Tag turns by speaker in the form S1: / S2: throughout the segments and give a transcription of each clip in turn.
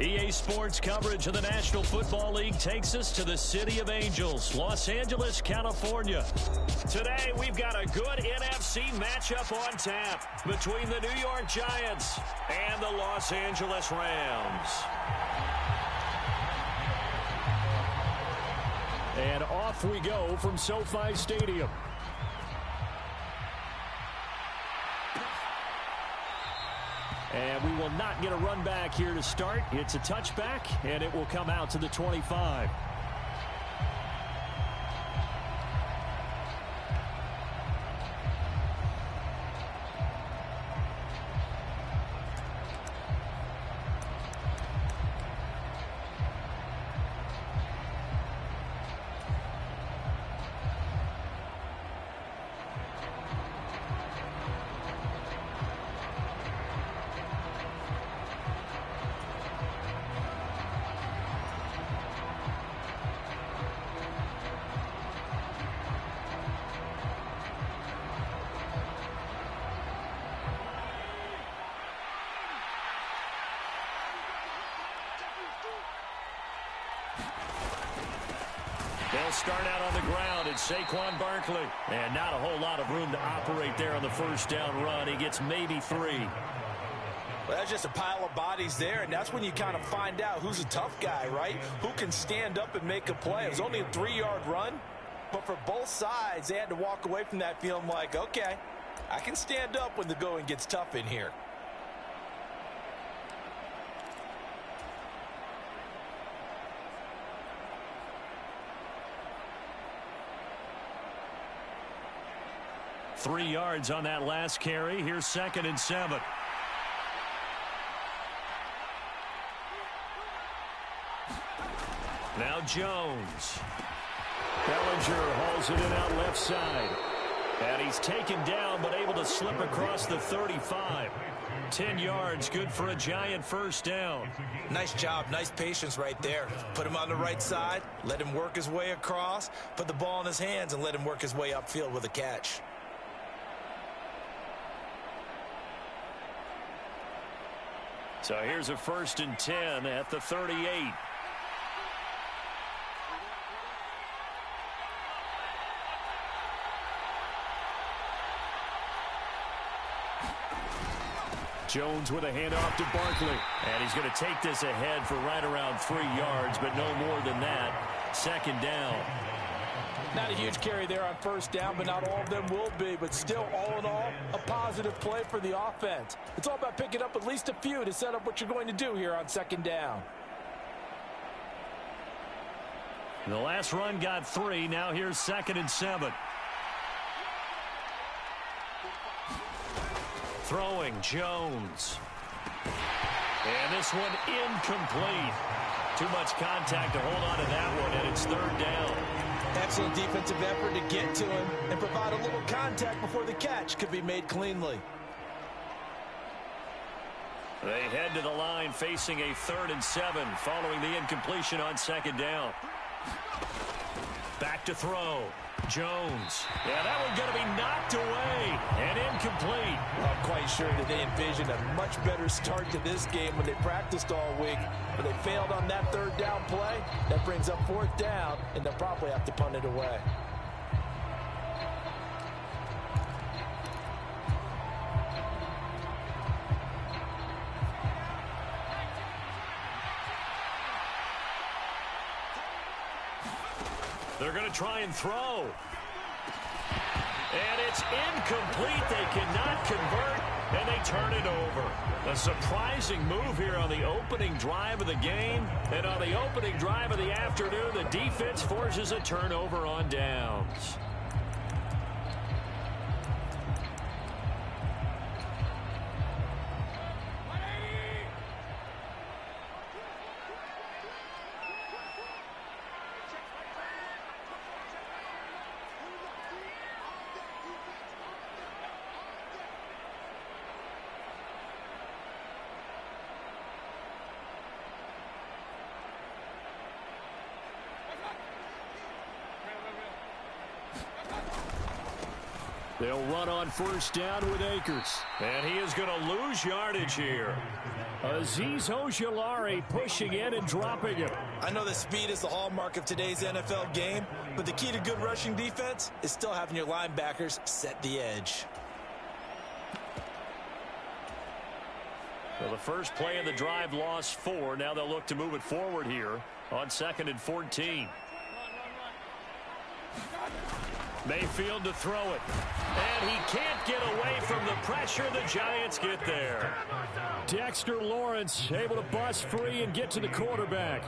S1: EA Sports coverage of the National Football League takes us to the City of Angels, Los Angeles, California. Today, we've got a good NFC matchup on tap between the New York Giants and the Los Angeles Rams. And off we go from SoFi Stadium. And we will not get a run back here to start. It's a touchback, and it will come out to the 25. They'll start out on the ground. It's Saquon Barkley. And not a whole lot of room to operate there on the first down run. He gets maybe 3.
S2: Well, that's just a pile of bodies there, and that's when you kind of find out who's a tough guy, right? Who can stand up and make a play. It was only a 3-yard run, but for both sides, they had to walk away from that feeling like, okay, I can stand up when the going gets tough in here.
S1: Three yards on that last carry. Here's 2nd and 7. Now Jones. Bellinger hauls it in out left side. And he's taken down but able to slip across the 35. 10 yards, good for a Giant first down.
S2: Nice job, nice patience right there. Put him on the right side, let him work his way across, put the ball in his hands, and let him work his way upfield with a catch.
S1: So here's a 1st and 10 at the 38. Jones with a handoff to Barkley. And he's going to take this ahead for right around 3 yards, but no more than that. 2nd down.
S2: Not a huge carry there on first down, but not all of them will be. But still, all in all, a positive play for the offense. It's all about picking up at least a few to set up what you're going to do here on 2nd down.
S1: The last run got 3. Now here's 2nd and 7. Throwing Jones. And this one incomplete. Too much contact to hold on to that one, and it's 3rd down.
S2: Excellent defensive effort to get to him and provide a little contact before the catch could be made cleanly.
S1: They head to the line facing a 3rd and 7 following the incompletion on 2nd down. Back to throw. Jones. Yeah, that one's going to be knocked away and incomplete.
S2: Well, I'm quite sure that they envisioned a much better start to this game when they practiced all week. But they failed on that 3rd down play. That brings up 4th down, and they'll probably have to punt it away.
S1: They're going to try and throw. And it's incomplete. They cannot convert, and they turn it over. A surprising move here on the opening drive of the game. And on the opening drive of the afternoon, the defense forces a turnover on downs. They'll run on first down with Akers. And he is going to lose yardage here. Azeez Ojulari pushing in and dropping him.
S2: I know that speed is the hallmark of today's NFL game, but the key to good rushing defense is still having your linebackers set the edge.
S1: Well, the first play of the drive lost 4. Now they'll look to move it forward here on 2nd and 14. Mayfield to throw it. And he can't get away from the pressure. The Giants get there. Dexter Lawrence able to bust free and get to the quarterback.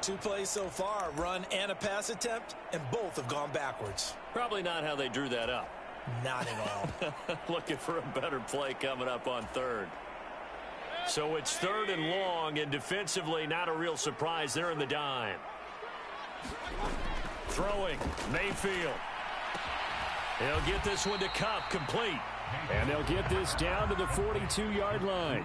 S2: 2 plays so far, a run and a pass attempt, and both have gone backwards.
S1: Probably not how they drew that up.
S2: Not at all.
S1: Looking for a better play coming up on 3rd. So it's 3rd and long, and defensively not a real surprise. They're in the dime. Throwing, Mayfield. He'll get this one to Kupp, complete. And they'll get this down to the 42-yard line.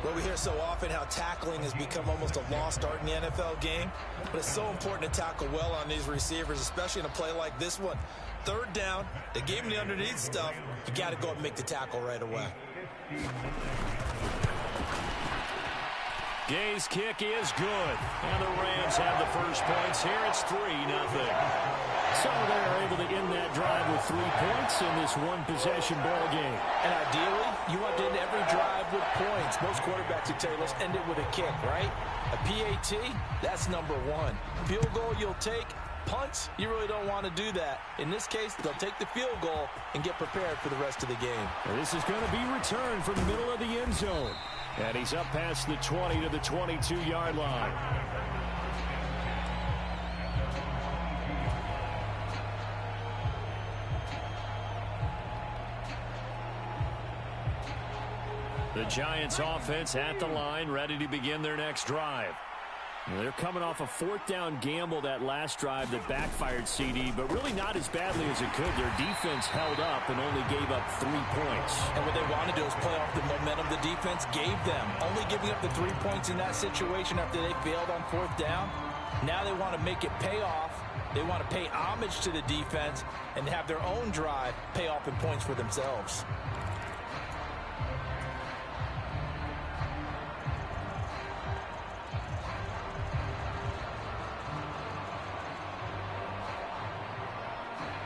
S2: Well, we hear so often how tackling has become almost a lost art in the NFL game. But it's so important to tackle well on these receivers, especially in a play like this one. 3rd down, they gave him the underneath stuff. You got to go and make the tackle right away.
S1: Gay's kick is good. And the Rams have the first points here. It's 3-0. So they're able to end that drive with 3 points in this one-possession ball game.
S2: And ideally, you want to end every drive with points. Most quarterbacks would tell you, let's end it with a kick, right? A PAT, that's number 1. Field goal you'll take. Punts, you really don't want to do that. In this case, they'll take the field goal and get prepared for the rest of the game.
S1: And this is going to be returned from the middle of the end zone. And he's up past the 20 to the 22-yard line. The Giants offense at the line, ready to begin their next drive. They're coming off a 4th down gamble that last drive that backfired, CD, but really not as badly as it could. Their defense held up and only gave up 3 points.
S2: And what they want to do is play off the momentum the defense gave them. Only giving up the 3 points in that situation after they failed on 4th down. Now they want to make it pay off. They want to pay homage to the defense and have their own drive pay off in points for themselves.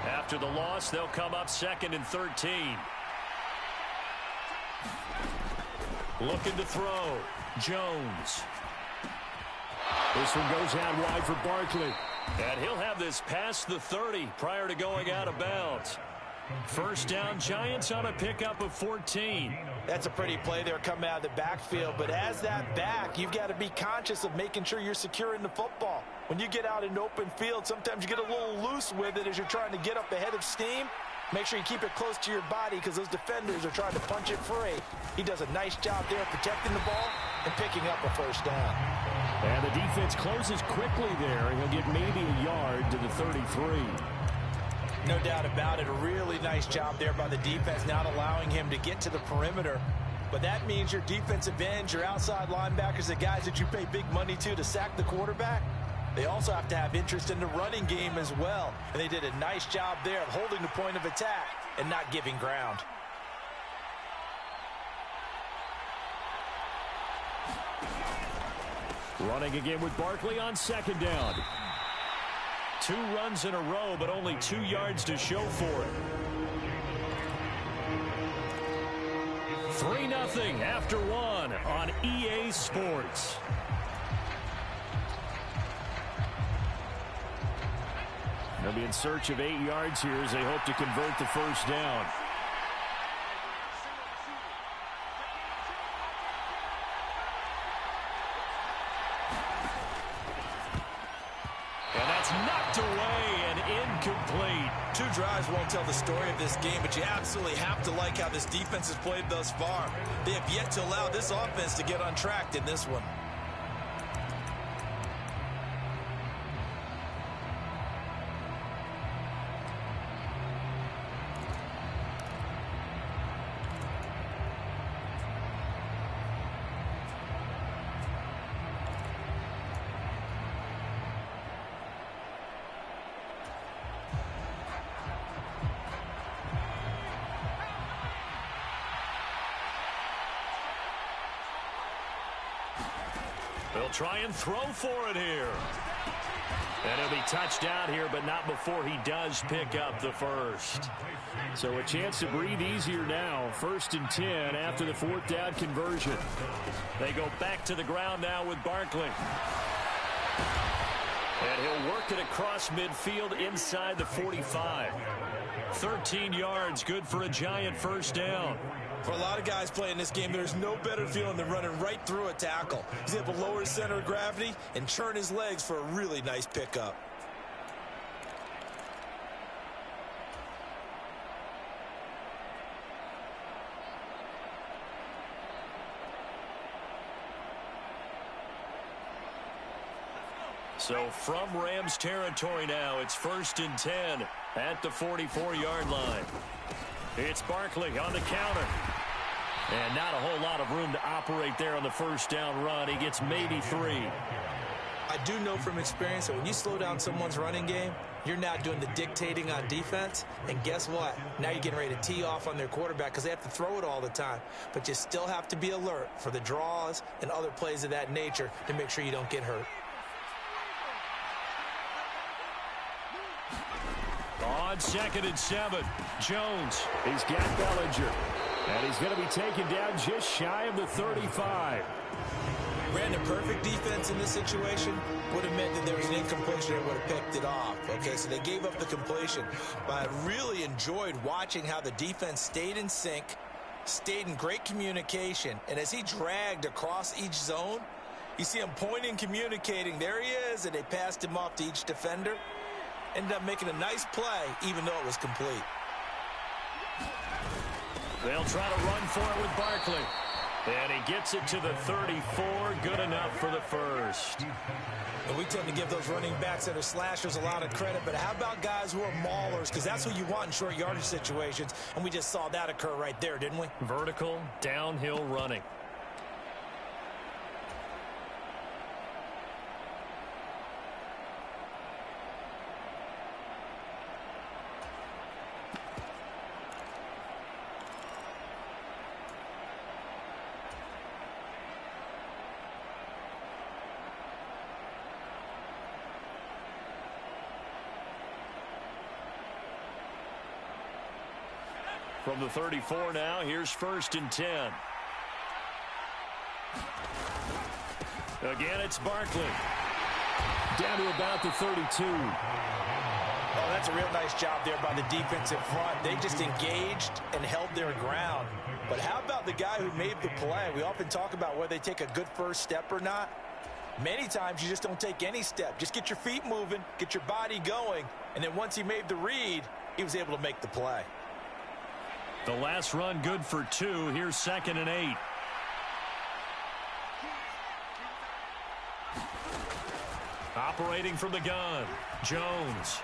S1: After the loss, they'll come up 2nd and 13. Looking to throw. Jones. This one goes out wide for Barkley. And he'll have this past the 30 prior to going out of bounds. First down, Giants on a pickup of 14.
S2: That's a pretty play there coming out of the backfield. But as that back, you've got to be conscious of making sure you're securing the football. When you get out in open field, sometimes you get a little loose with it as you're trying to get up ahead of steam. Make sure you keep it close to your body because those defenders are trying to punch it free. He does a nice job there protecting the ball and picking up a first down.
S1: And the defense closes quickly there, and he'll get maybe a yard to the 33.
S2: No doubt about it. A really nice job there by the defense, not allowing him to get to the perimeter. But that means your defensive ends, your outside linebackers, the guys that you pay big money to sack the quarterback, they also have to have interest in the running game as well. And they did a nice job there of holding the point of attack and not giving ground.
S1: Running again with Barkley on 2nd down. 2 runs in a row, but only 2 yards to show for it. 3-0 after 1 on EA Sports. They'll be in search of 8 yards here as they hope to convert the first down. And that's knocked away and incomplete.
S2: 2 drives won't tell the story of this game, but you absolutely have to like how this defense has played thus far. They have yet to allow this offense to get untracked in this one.
S1: They'll try and throw for it here. And he'll be touched out here, but not before he does pick up the first.
S3: So a chance to breathe easier now. 1st and 10 after the 4th down conversion.
S1: They go back to the ground now with Barkley. And he'll work it across midfield inside the 45. 13 yards, good for a giant first down.
S2: For a lot of guys playing this game, there's no better feeling than running right through a tackle. He's able to lower his center of gravity and churn his legs for a really nice pickup.
S1: So from Rams territory now, it's 1st and 10 at the 44-yard line. It's Barkley on the counter. And not a whole lot of room to operate there on the first down run. He gets maybe 3.
S2: I do know from experience that when you slow down someone's running game, you're not doing the dictating on defense. And guess what? Now you're getting ready to tee off on their quarterback because they have to throw it all the time. But you still have to be alert for the draws and other plays of that nature to make sure you don't get hurt.
S1: On 2nd and 7, Jones.
S3: He's got Bellinger. And he's going to be taken down just shy of the 35.
S2: Ran a perfect defense in this situation. Would have meant that there was an incompletion and would have picked it off. Okay, so they gave up the completion. But I really enjoyed watching how the defense stayed in sync, stayed in great communication. And as he dragged across each zone, you see him pointing, communicating. There he is, and they passed him off to each defender. Ended up making a nice play, even though it was complete.
S1: They'll try to run for it with Barkley. And he gets it to the 34. Good enough for the first.
S2: And we tend to give those running backs that are slashers a lot of credit, but how about guys who are maulers? Because that's who you want in short yardage situations, and we just saw that occur right there, didn't we?
S1: Vertical, downhill running. From the 34 now, here's 1st and 10. Again, it's Barkley.
S3: Down to about the 32.
S2: Oh, that's a real nice job there by the defense in front. They just engaged and held their ground. But how about the guy who made the play? We often talk about whether they take a good first step or not. Many times you just don't take any step. Just get your feet moving, get your body going, and then once he made the read, he was able to make the play.
S1: The last run good for 2. Here's 2nd and 8. Operating from the gun, Jones.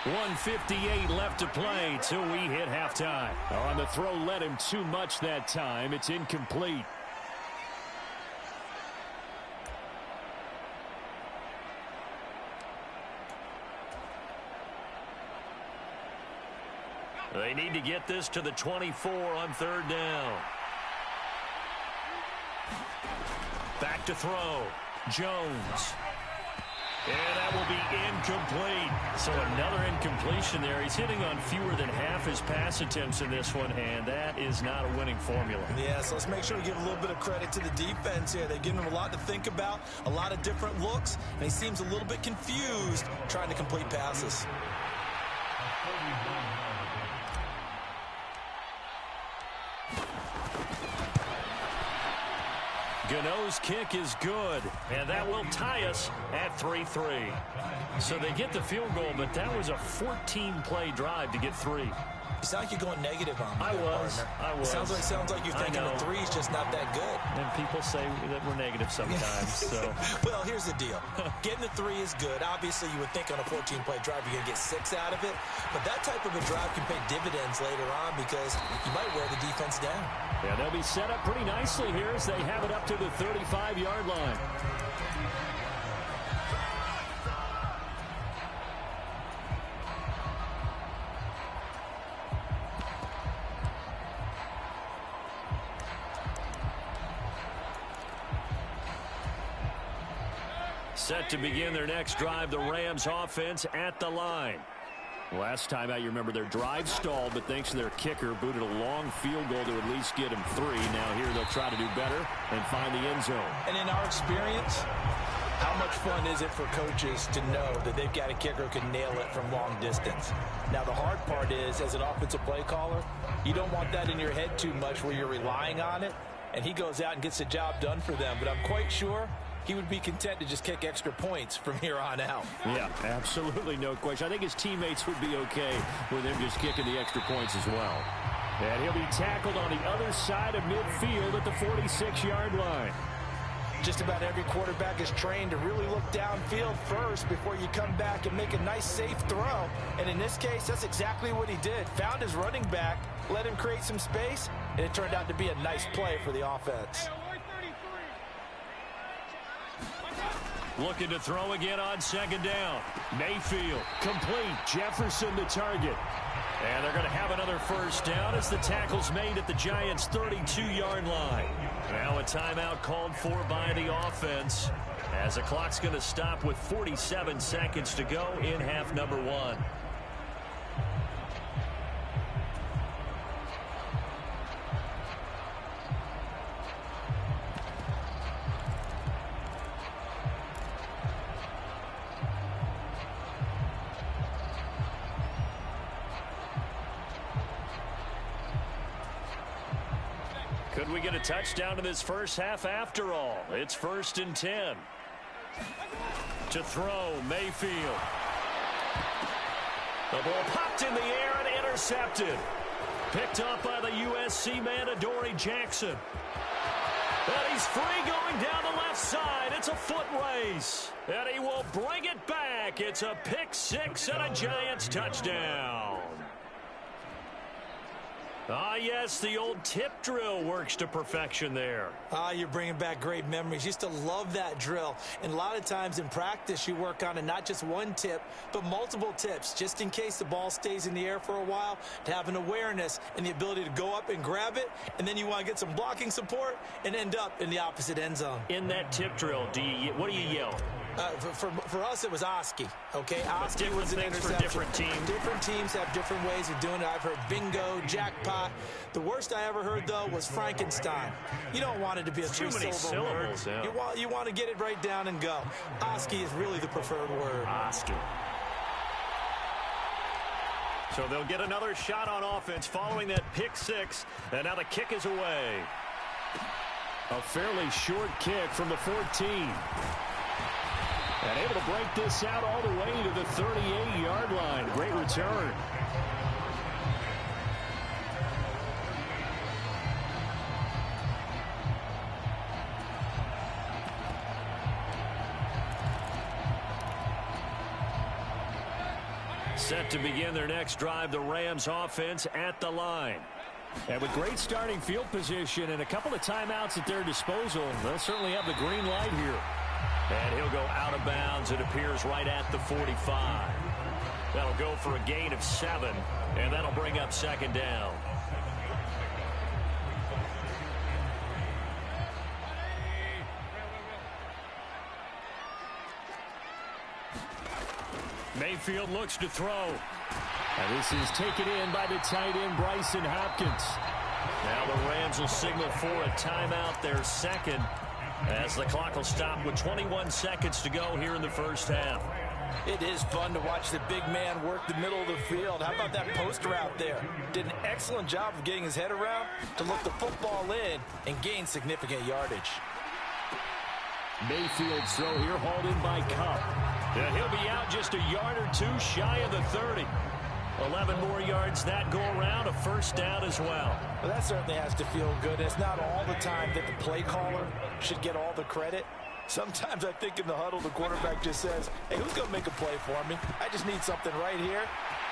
S1: 1:58 left to play till we hit halftime.
S3: On the throw led him too much that time. It's incomplete.
S1: They need to get this to the 24 on 3rd down. Back to throw. Jones. And that will be incomplete. So another incompletion there. He's hitting on fewer than half his pass attempts in this one, and that is not a winning formula.
S2: Yeah, so let's make sure we give a little bit of credit to the defense here. They've given him a lot to think about, a lot of different looks, and he seems a little bit confused trying to complete passes.
S1: Gano's kick is good, and that will tie us at 3-3. So they get the field goal, but that was a 14-play drive to get 3.
S2: You sound like you're going negative on me.
S1: I was.
S2: Sounds like you're thinking the 3's just not that good.
S1: And people say that we're negative sometimes. So.
S2: Well, here's the deal. Getting the 3 is good. Obviously, you would think on a 14-play drive you're going to get 6 out of it. But that type of a drive can pay dividends later on because you might wear the defense down.
S3: Yeah, they'll be set up pretty nicely here as they have it up to the 35-yard line.
S1: Set to begin their next drive, the Rams offense at the line.
S3: Last time out, you remember their drive stalled, but thanks to their kicker, booted a long field goal to at least get him 3. Now here they'll try to do better and find the end zone.
S2: And in our experience, how much fun is it for coaches to know that they've got a kicker who can nail it from long distance? Now, the hard part is, as an offensive play caller, you don't want that in your head too much where you're relying on it, and he goes out and gets the job done for them. But I'm quite sure he would be content to just kick extra points from here on out.
S3: Yeah, absolutely no question. I think his teammates would be okay with him just kicking the extra points as well. And he'll be tackled on the other side of midfield at the 46-yard line.
S2: Just about every quarterback is trained to really look downfield first before you come back and make a nice, safe throw. And in this case, that's exactly what he did. Found his running back, let him create some space, and it turned out to be a nice play for the offense.
S1: Looking to throw again on second down. Mayfield, complete. Jefferson the target. And they're going to have another first down as the tackle's made at the Giants' 32-yard line. Now a timeout called for by the offense as the clock's going to stop with 47 seconds to go in half number 1. Could we get a touchdown in this first half after all? It's 1st and 10. To throw, Mayfield. The ball popped in the air and intercepted. Picked up by the USC man, Adoree Jackson. And he's free going down the left side. It's a foot race. And he will bring it back. It's a pick 6 and a Giants touchdown. Ah, yes, the old tip drill works to perfection there.
S2: You're bringing back great memories. Used to love that drill. And a lot of times in practice, you work on it, not just one tip, but multiple tips, just in case the ball stays in the air for a while, to have an awareness and the ability to go up and grab it, and then you want to get some blocking support and end up in the opposite end zone.
S1: In that tip drill, what do you yell?
S2: For us, it was Oski, okay? Oski was an interception.
S1: For different teams.
S2: Different teams have different ways of doing it. I've heard bingo, jackpot. The worst I ever heard, though, was Frankenstein. You don't want it to be a three-syllable word. Yeah. You want to get it right down and go. Oski is really the preferred word.
S1: Oski. So they'll get another shot on offense following that pick 6, and now the kick is away.
S3: A fairly short kick from the 14. And able to break this out all the way to the 38-yard line. Great return.
S1: Set to begin their next drive, the Rams offense at the line.
S3: And with great starting field position and a couple of timeouts at their disposal, they'll certainly have the green light here.
S1: And he'll go out of bounds, it appears, right at the 45. That'll go for a gain of 7, and that'll bring up second down. Mayfield looks to throw.
S3: And this is taken in by the tight end, Bryson Hopkins.
S1: Now the Rams will signal for a timeout, their second, as the clock will stop with 21 seconds to go here in the first half.
S2: It is fun to watch the big man work the middle of the field. How about that post route there? Did an excellent job of getting his head around to look the football in and gain significant yardage.
S3: Mayfield's throw here hauled in by Cup.
S1: And he'll be out just a yard or two shy of the 30. 11 more yards that go around, a first down as well.
S2: Well, that certainly has to feel good. It's not all the time that the play caller should get all the credit. Sometimes I think in the huddle, the quarterback just says, hey, who's going to make a play for me? I just need something right here.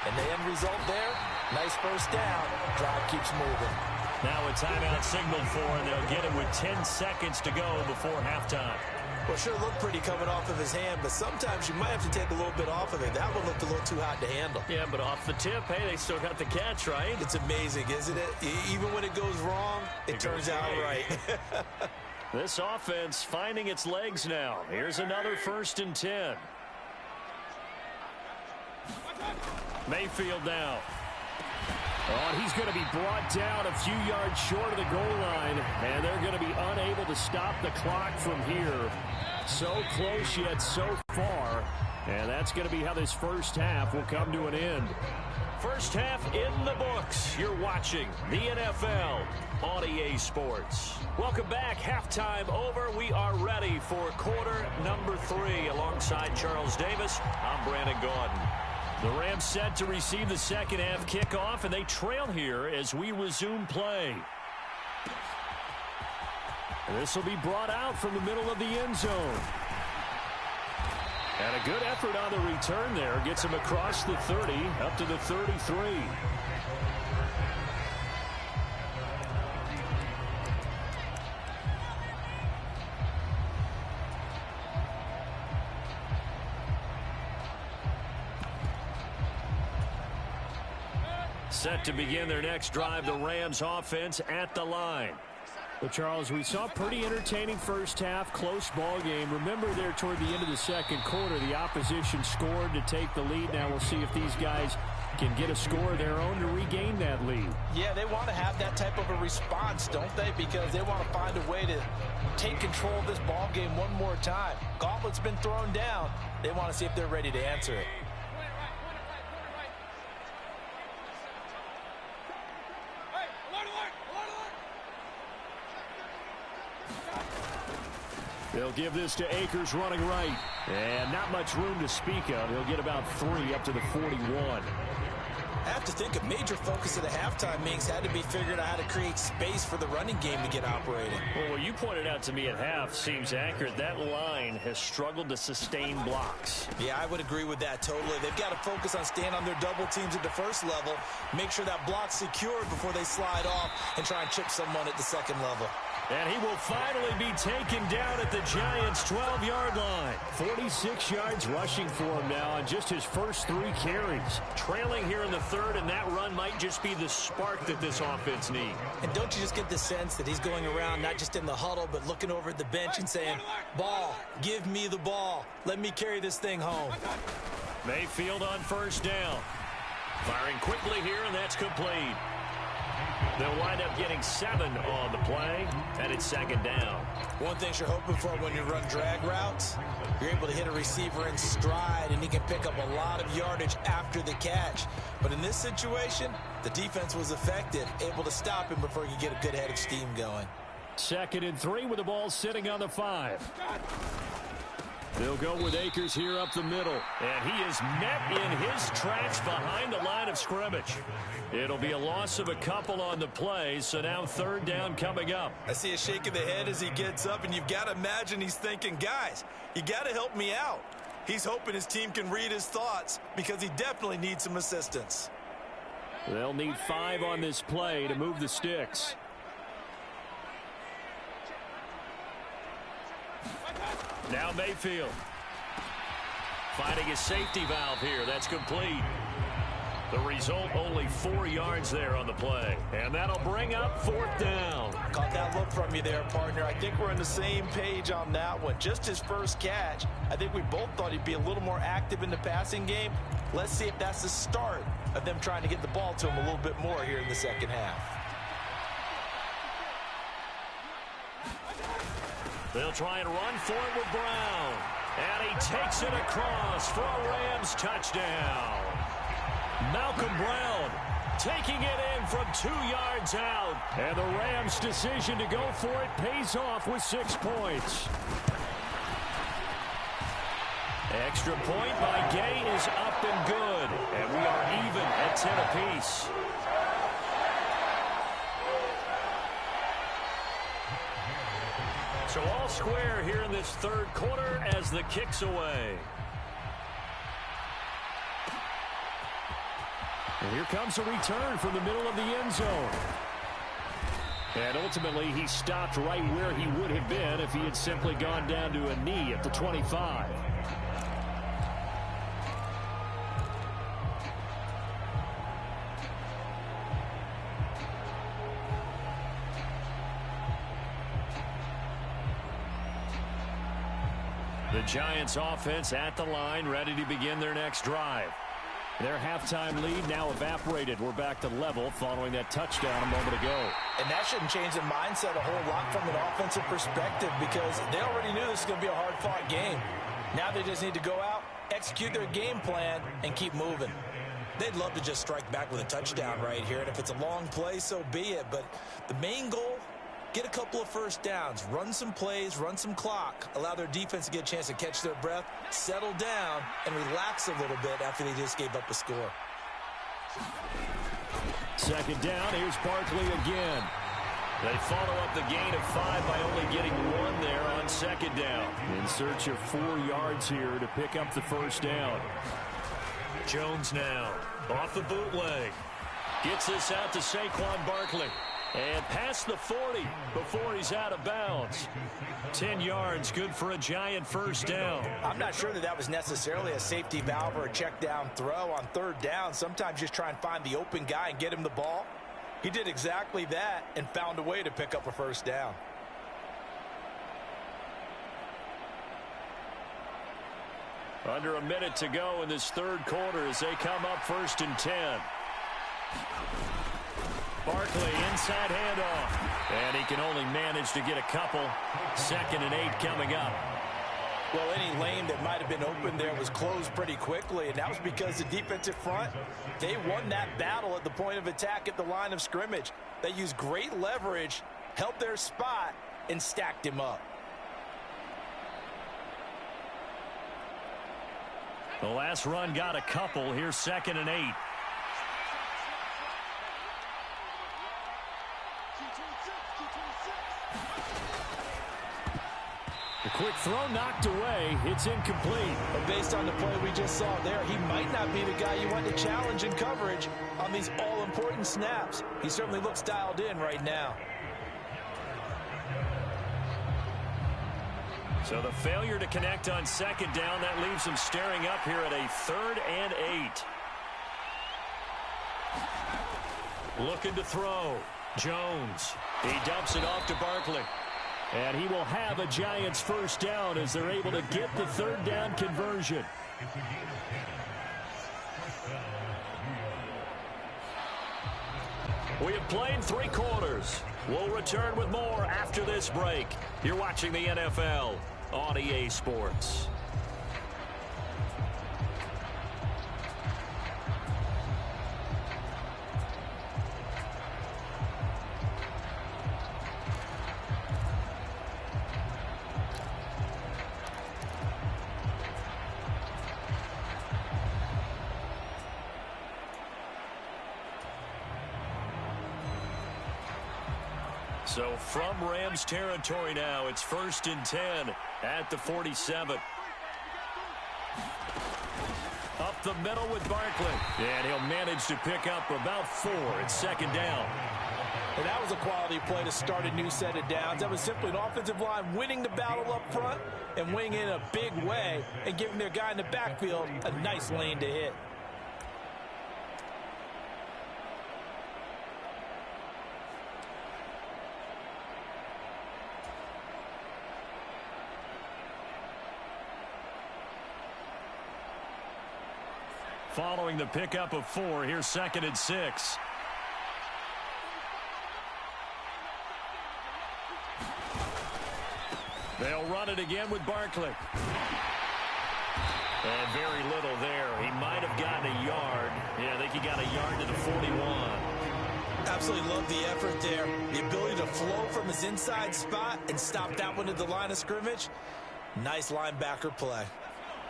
S2: And the end result there, nice first down. Drive keeps moving.
S1: Now a timeout signaled for, and they'll get it with 10 seconds to go before halftime.
S2: Well, sure looked pretty coming off of his hand, but sometimes you might have to take a little bit off of it. That one looked a little too hot to handle.
S1: Yeah, but off the tip, hey, they still got the catch, right?
S2: It's amazing, isn't it? Even when it goes wrong, it turns out right.
S1: This offense finding its legs now. Here's another 1st and 10. Mayfield now. Oh, and he's going to be brought down a few yards short of the goal line, and they're going to be unable to stop the clock from here. So close yet so far, and that's going to be how this first half will come to an end. First half in the books. You're watching the NFL on EA Sports. Welcome back. Halftime over. We are ready for quarter number 3. Alongside Charles Davis, I'm Brandon Gaudin. The Rams set to receive the second half kickoff, and they trail here as we resume play. This will be brought out from the middle of the end zone. And a good effort on the return there. Gets him across the 30, up to the 33. Set to begin their next drive, the Rams offense at the line.
S3: Well, Charles, we saw a pretty entertaining first half, close ball game. Remember there toward the end of the second quarter, the opposition scored to take the lead. Now we'll see if these guys can get a score of their own to regain that lead.
S2: Yeah, they want to have that type of a response, don't they? Because they want to find a way to take control of this ball game one more time. Gauntlet's been thrown down. They want to see if they're ready to answer it.
S3: They'll give this to Akers running right. And not much room to speak of. He'll get about 3 up to the 41.
S2: I have to think a major focus of the halftime meetings had to be figuring out how to create space for the running game to get operating.
S1: Well, what you pointed out to me at half seems accurate. That line has struggled to sustain blocks.
S2: Yeah, I would agree with that totally. They've got to focus on staying on their double teams at the first level, make sure that block's secured before they slide off and try and chip someone at the second level.
S1: And he will finally be taken down at the Giants' 12-yard line.
S3: 46 yards rushing for him now on just his first 3 carries.
S1: Trailing here in the third, and that run might just be the spark that this offense needs.
S2: And don't you just get the sense that he's going around not just in the huddle, but looking over at the bench and saying, ball, give me the ball. Let me carry this thing home.
S1: Mayfield on first down. Firing quickly here, and that's complete. They'll wind up getting 7 on the play, and it's second down.
S2: One thing you're hoping for when you run drag routes, you're able to hit a receiver in stride, and he can pick up a lot of yardage after the catch. But in this situation, the defense was effective, able to stop him before he could get a good head of steam going.
S3: 2nd and 3 with the ball sitting on the 5. They'll go with Akers here up the middle.
S1: And he is met in his tracks behind the line of scrimmage. It'll be a loss of a couple on the play, so now 3rd down coming up.
S2: I see a shake of the head as he gets up, and you've got to imagine he's thinking, guys, you got to help me out. He's hoping his team can read his thoughts because he definitely needs some assistance.
S3: They'll need 5 on this play to move the sticks.
S1: Now Mayfield. Finding his safety valve here. That's complete. The result, only 4 yards there on the play. And that'll bring up 4th down.
S2: Caught that look from you there, partner. I think we're on the same page on that one. Just his first catch. I think we both thought he'd be a little more active in the passing game. Let's see if that's the start of them trying to get the ball to him a little bit more here in the second half.
S1: They'll try and run for it with Brown. And he takes it across for a Rams touchdown. Malcolm Brown taking it in from 2 yards out.
S3: And the Rams' decision to go for it pays off with 6 points.
S1: Extra point by Gay is up and good. And we are even at 10 apiece. So all square here in this 3rd quarter as the kick's away.
S3: And here comes a return from the middle of the end zone. And ultimately, he stopped right where he would have been if he had simply gone down to a knee at the 25.
S1: The Giants offense at the line, ready to begin their next drive.
S3: Their halftime lead now evaporated. We're back to level following that touchdown a moment ago.
S2: And that shouldn't change the mindset a whole lot from an offensive perspective because they already knew this was going to be a hard-fought game. Now they just need to go out, execute their game plan, and keep moving.
S4: They'd love to just strike back with a touchdown right here, and if it's a long play, so be it. But the main goal, get a couple of first downs, run some plays, run some clock, allow their defense to get a chance to catch their breath, settle down, and relax a little bit after they just gave up a score.
S3: Second down, here's Barkley again.
S1: They follow up the gain of 5 by only getting 1 there on second down.
S3: In search of 4 yards here to pick up the first down.
S1: Jones now off the bootleg. Gets this out to Saquon Barkley. And past the 40 before he's out of bounds. 10 yards, good for a Giant first down.
S2: I'm not sure that was necessarily a safety valve or a check down throw on third down. Sometimes just try and find the open guy and get him the ball. He did exactly that and found a way to pick up a first down.
S3: Under a minute to go in this third quarter as they come up 1st and 10. Barkley inside handoff. And he can only manage to get a couple. 2nd and 8 coming up.
S2: Well, any lane that might have been open there was closed pretty quickly, and that was because the defensive front, they won that battle at the point of attack at the line of scrimmage. They used great leverage, held their spot, and stacked him up.
S3: The last run got a couple. Here's 2nd and 8. The quick throw knocked away. It's incomplete.
S2: But based on the play we just saw there, he might not be the guy you want to challenge in coverage on these all-important snaps. He certainly looks dialed in right now.
S3: So the failure to connect on second down, that leaves him staring up here at a 3rd and 8. Looking to throw. Jones. He dumps it off to Barkley. And he will have a Giants first down as they're able to get the 3rd down conversion. We have played 3 quarters. We'll return with more after this break. You're watching the NFL on EA Sports. So from Rams territory now, it's 1st and 10 at the 47. Up the middle with Barkley. And he'll manage to pick up about 4. It's 2nd down.
S2: And that was a quality play to start a new set of downs. That was simply an offensive line winning the battle up front and winning in a big way and giving their guy in the backfield a nice lane to hit.
S3: Following the pickup of 4, here's 2nd and 6. They'll run it again with Barkley. And very little there. He might have gotten a yard. Yeah, I think he got a yard to the 41.
S4: Absolutely love the effort there. The ability to flow from his inside spot and stop that one at the line of scrimmage. Nice linebacker play.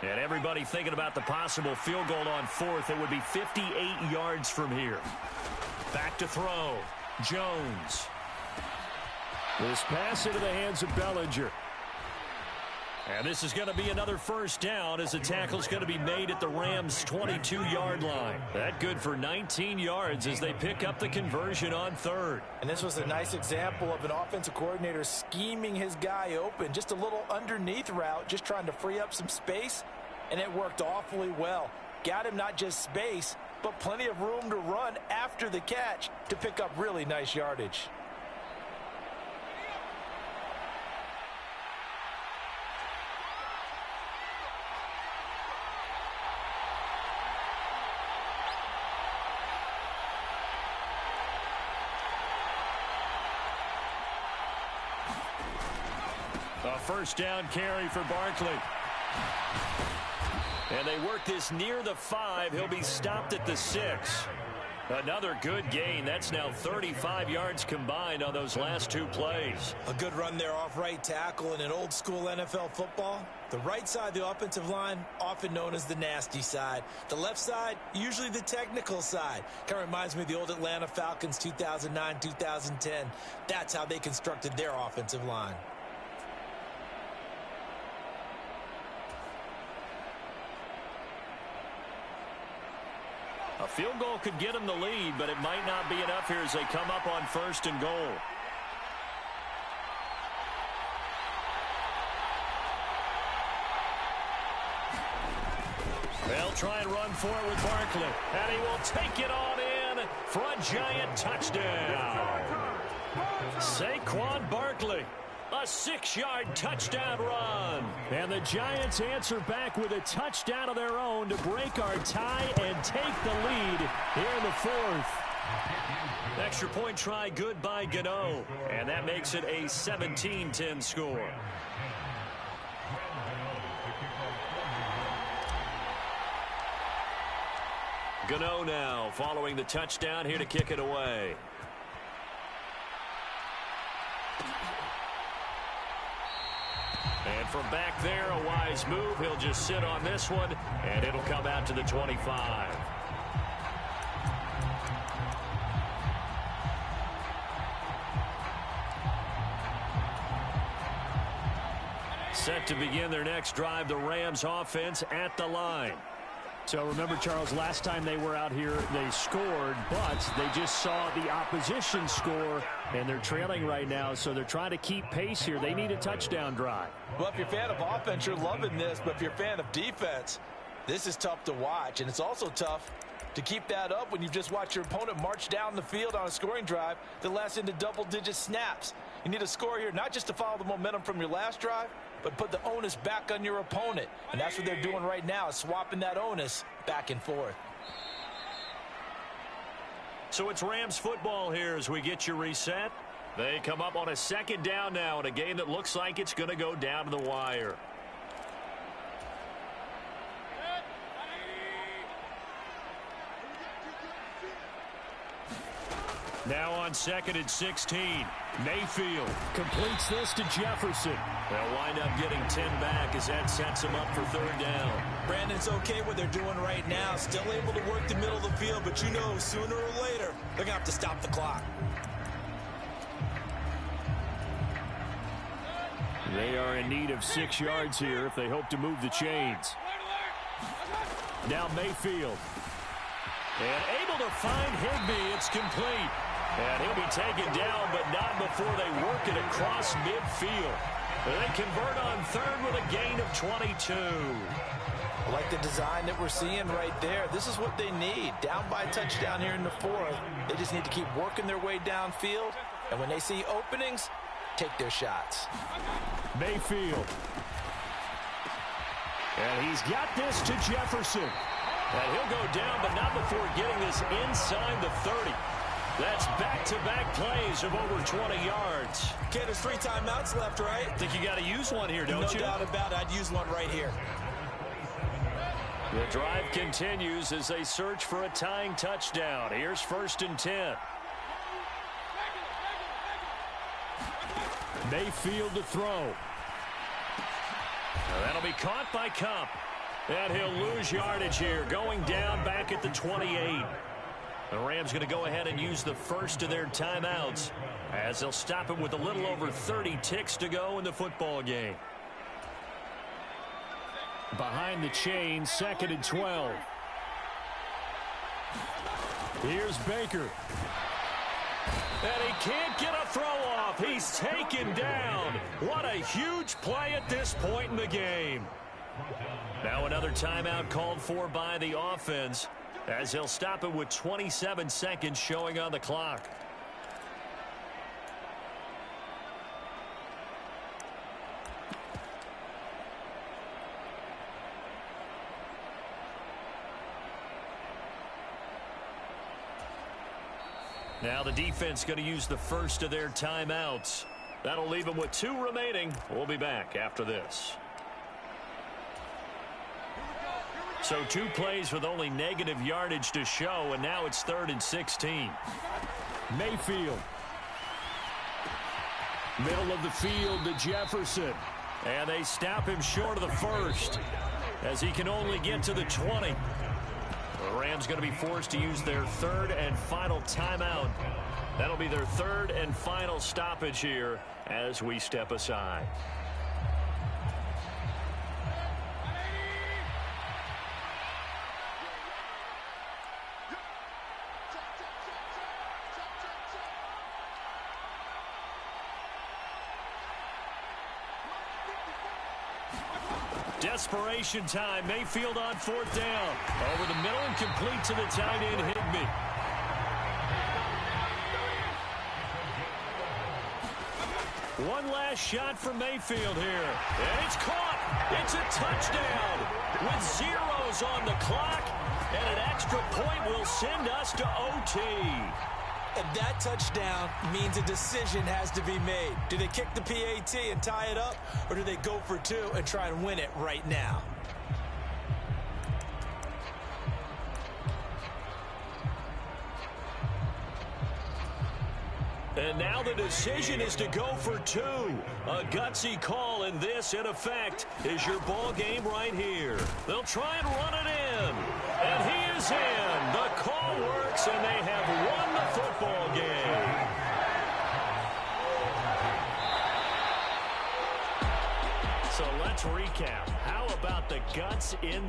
S3: And everybody thinking about the possible field goal on 4th. It would be 58 yards from here. Back to throw. Jones. This pass into the hands of Bellinger. And this is going to be another first down as the tackle's going to be made at the Rams' 22-yard line. That good for 19 yards as they pick up the conversion on 3rd.
S2: And this was a nice example of an offensive coordinator scheming his guy open. Just a little underneath route, just trying to free up some space, and it worked awfully well. Got him not just space, but plenty of room to run after the catch to pick up really nice yardage.
S1: first down carry for Barkley. And they work this near the 5. He'll be stopped at the 6. Another good gain. That's now 35 yards combined on those last 2 plays.
S4: A good run there off right tackle in an old school NFL football. The right side of the offensive line, often known as the nasty side. The left side, usually the technical side. Kind of reminds me of the old Atlanta Falcons 2009-2010. That's how they constructed their offensive line.
S1: A field goal could get them the lead, but it might not be enough here as they come up on 1st and goal. They'll try and run for it with Barkley, and he will take it on in for a giant touchdown. Saquon Barkley. A 6-yard touchdown run. And the Giants answer back with a touchdown of their own to break our tie and take the lead here in the 4th. Extra point try good by Gano. And that makes it a 17-10 score. Gano now following the touchdown here to kick it away. And from back there, a wise move. He'll just sit on this one, and it'll come out to the 25. Set to begin their next drive, the Rams offense at the line.
S3: So remember, Charles, last time they were out here, they scored, but they just saw the opposition score, and they're trailing right now, so they're trying to keep pace here. They need a touchdown drive.
S2: Well, if you're a fan of offense, you're loving this, but if you're a fan of defense, this is tough to watch, and it's also tough to keep that up when you just watch your opponent march down the field on a scoring drive that lasts into double-digit snaps. You need a score here, not just to follow the momentum from your last drive, but put the onus back on your opponent. And that's what they're doing right now, is swapping that onus back and forth.
S1: So it's Rams football here as we get you reset. They come up on a 2nd down now in a game that looks like it's going to go down to the wire. Now on 2nd and 16. Mayfield completes this to Jefferson. They'll wind up getting 10 back as that sets them up for 3rd down.
S4: Brandon's okay what they're doing right now. Still able to work the middle of the field, but you know sooner or later they're going to have to stop the clock.
S3: They are in need of 6 yards here if they hope to move the chains. Now Mayfield.
S1: And able to find Higbee. It's complete. And he'll be taken down, but not before they work it across midfield. They convert on 3rd with a gain of 22.
S2: I like the design that we're seeing right there. This is what they need. Down by a touchdown here in the 4th. They just need to keep working their way downfield. And when they see openings, take their shots.
S3: Mayfield. And he's got this to Jefferson.
S1: And he'll go down, but not before getting this inside the 30. That's back-to-back plays of over 20 yards.
S4: Okay, there's 3 timeouts left, right?
S1: Think you got to use one here, don't you?
S4: No doubt about it. I'd use one right here.
S1: The drive continues as they search for a tying touchdown. Here's 1st and 10.
S3: Mayfield to throw.
S1: Now that'll be caught by Kupp. And he'll lose yardage here, going down back at the 28. The Rams going to go ahead and use the first of their timeouts as they'll stop him with a little over 30 ticks to go in the football game.
S3: Behind the chain, 2nd and 12. Here's Baker.
S1: And he can't get a throw off. He's taken down. What a huge play at this point in the game. Now another timeout called for by the offense as he'll stop it with 27 seconds showing on the clock. Now the defense going to use the first of their timeouts. That'll leave him with 2 remaining. We'll be back after this. So 2 plays with only negative yardage to show, and now it's 3rd and 16.
S3: Mayfield. Middle of the field to Jefferson. And they stop him short of the first as he can only get to the 20. The Rams going to be forced to use their 3rd and final timeout. That'll be their 3rd and final stoppage here as we step aside. Desperation time. Mayfield on 4th down. Over the middle and complete to the tight end, Higbee. One last shot from Mayfield here. And it's caught. It's a touchdown with zeros on the clock. And an extra point will send us to OT.
S4: And that touchdown means a decision has to be made. Do they kick the PAT and tie it up, or do they go for 2 and try and win it right now?
S1: And now the decision is to go for 2. A gutsy call, and this, in effect, is your ball game right here. They'll try and run it in. And he is in. The call works, and they have won the football game. So let's recap. How about the guts in